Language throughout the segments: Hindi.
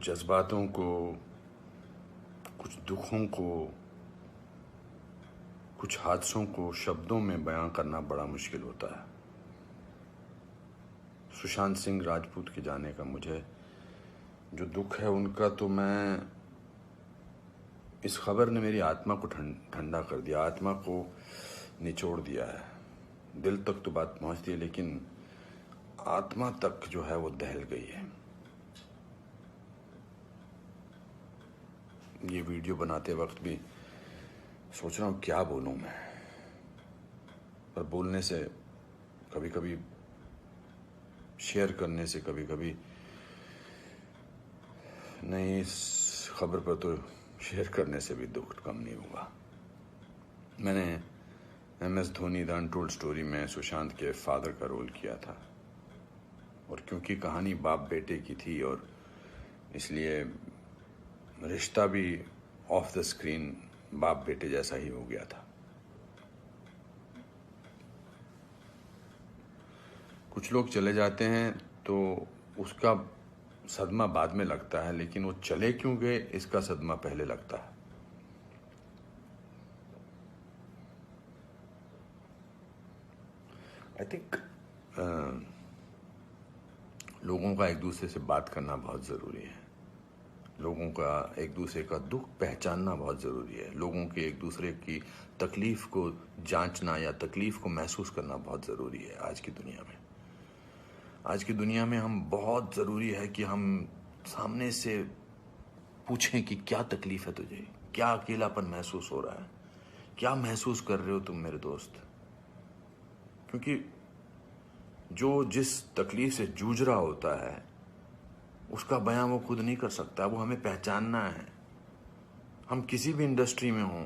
कुछ जज्बातों को, कुछ दुखों को, कुछ हादसों को शब्दों में बयां करना बड़ा मुश्किल होता है। सुशांत सिंह राजपूत के जाने का मुझे जो दुख है उनका, तो मैं इस खबर ने मेरी आत्मा को ठंडा कर दिया, आत्मा को निचोड़ दिया है। दिल तक तो बात पहुंचती है, लेकिन आत्मा तक जो है वो दहल गई है। ये वीडियो बनाते वक्त भी सोच रहा हूँ क्या बोलूँ मैं, पर बोलने से कभी कभी, शेयर करने से कभी कभी नहीं, इस खबर पर तो शेयर करने से भी दुख कम नहीं हुआ। मैंने MS Dhoni the untold story में सुशांत के फादर का रोल किया था, और क्योंकि कहानी बाप बेटे की थी और इसलिए रिश्ता भी ऑफ द स्क्रीन बाप बेटे जैसा ही हो गया था। कुछ लोग चले जाते हैं तो उसका सदमा बाद में लगता है, लेकिन वो चले क्यों गए इसका सदमा पहले लगता है। आई थिंक लोगों का एक दूसरे से बात करना बहुत ज़रूरी है। लोगों का एक दूसरे का दुख पहचानना बहुत ज़रूरी है। लोगों के एक दूसरे की तकलीफ़ को जांचना या तकलीफ़ को महसूस करना बहुत ज़रूरी है आज की दुनिया में। आज की दुनिया में हम बहुत ज़रूरी है कि हम सामने से पूछें कि क्या तकलीफ़ है तुझे, क्या अकेलापन महसूस हो रहा है, क्या महसूस कर रहे हो तुम मेरे दोस्त। क्योंकि जो जिस तकलीफ़ से जूझ रहा होता है उसका बयां वो खुद नहीं कर सकता, वो हमें पहचानना है। हम किसी भी इंडस्ट्री में हों,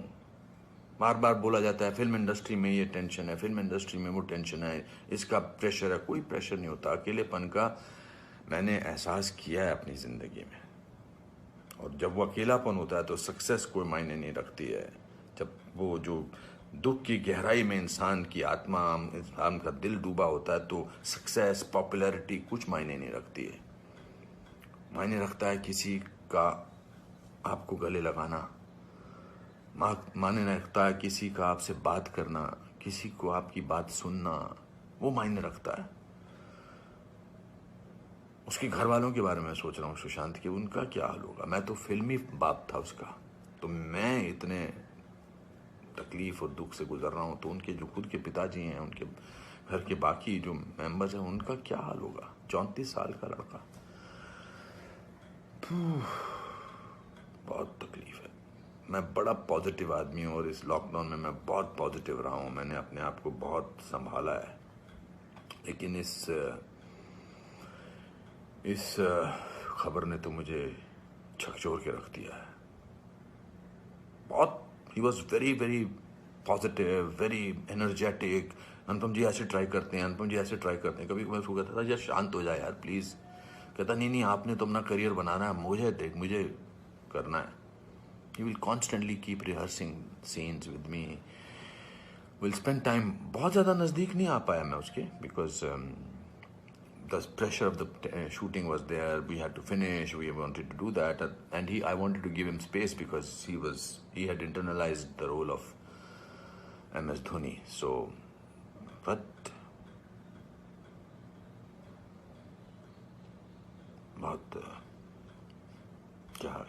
बार बार बोला जाता है फिल्म इंडस्ट्री में ये टेंशन है, फिल्म इंडस्ट्री में वो टेंशन है, इसका प्रेशर है। कोई प्रेशर नहीं होता। अकेलेपन का मैंने एहसास किया है अपनी ज़िंदगी में, और जब वो अकेलापन होता है तो सक्सेस कोई मायने नहीं रखती है। जब वो जो दुख की गहराई में इंसान की आत्मा, इंसान का दिल डूबा होता है, तो सक्सेस, पॉपुलैरिटी कुछ मायने नहीं रखती है। मायने रखता है किसी का आपको गले लगाना, मायने रखता है किसी का आपसे बात करना, किसी को आपकी बात सुनना, वो मायने रखता है। उसके घर वालों के बारे में सोच रहा हूँ सुशांत के, उनका क्या हाल होगा। मैं तो फिल्मी बाप था उसका, तो मैं इतने तकलीफ और दुख से गुजर रहा हूँ, तो उनके जो खुद के पिताजी हैं, उनके घर के बाकी जो मेंबर्स हैं, उनका क्या हाल होगा। 34 साल का लड़का, बहुत तकलीफ है। मैं बड़ा पॉजिटिव आदमी हूँ, और इस लॉकडाउन में मैं बहुत पॉजिटिव रहा हूँ। मैंने अपने आप को बहुत संभाला है, लेकिन इस खबर ने तो मुझे झकझोर के रख दिया है। बहुत, ही was very very positive, very energetic. Anupam ji ऐसे ट्राई करते हैं, अनुपम जी ऐसे ट्राई करते हैं। कभी मैं उसको कहता था यार शांत हो जाए यार प्लीज़। कहता नहीं, आपने तो अपना करियर बनाना है, मुझे देख, मुझे करना है। He will constantly keep rehearsing scenes with me. We'll spend time. बहुत ज़्यादा नज़दीक नहीं आ पाया मैं उसके, because the pressure of the shooting was there. We had to finish. We wanted to do that, and I wanted to give him space because he had internalized the role of MS Dhoni. So, but बहुत क्या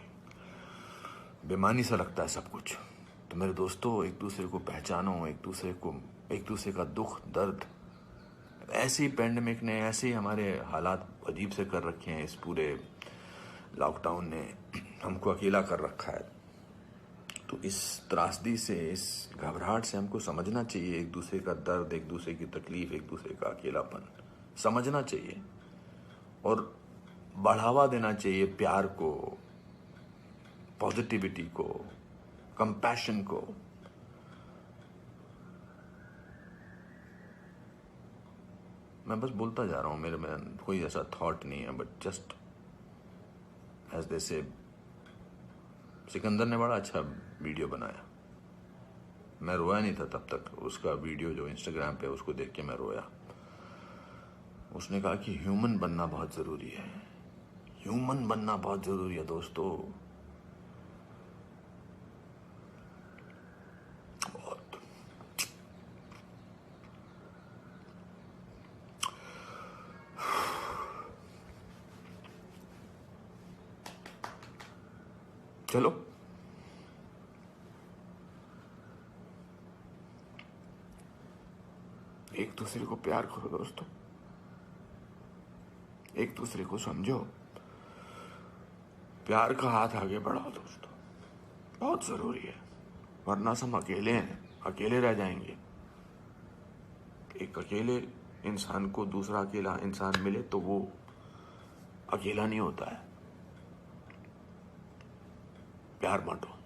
बेमानी सा लगता है सब कुछ। तो मेरे दोस्तों, एक दूसरे को पहचानो, एक दूसरे का दुख दर्द। ऐसे ही पैंडेमिक ने, ऐसे ही हमारे हालात अजीब से कर रखे हैं। इस पूरे लॉकडाउन ने हमको अकेला कर रखा है। तो इस त्रासदी से, इस घबराहट से हमको समझना चाहिए एक दूसरे का दर्द, एक दूसरे की तकलीफ, एक दूसरे का अकेलापन समझना चाहिए, और बढ़ावा देना चाहिए प्यार को, पॉजिटिविटी को, कंपैशन को। मैं बस बोलता जा रहा हूँ, मेरे में कोई ऐसा थॉट नहीं है, बट जस्ट एज दे से। सिकंदर ने बड़ा अच्छा वीडियो बनाया, मैं रोया नहीं था तब तक। उसका वीडियो जो इंस्टाग्राम पे, उसको देख के मैं रोया। उसने कहा कि ह्यूमन बनना बहुत ज़रूरी है। ह्यूमन बनना बहुत जरूरी है दोस्तों। बहुत। चलो एक दूसरे को प्यार करो दोस्तों, एक दूसरे को समझो, प्यार का हाथ आगे बढ़ाओ दोस्तों, बहुत जरूरी है। वरना हम अकेले हैं, अकेले रह जाएंगे। एक अकेले इंसान को दूसरा अकेला इंसान मिले तो वो अकेला नहीं होता है। प्यार बांटो।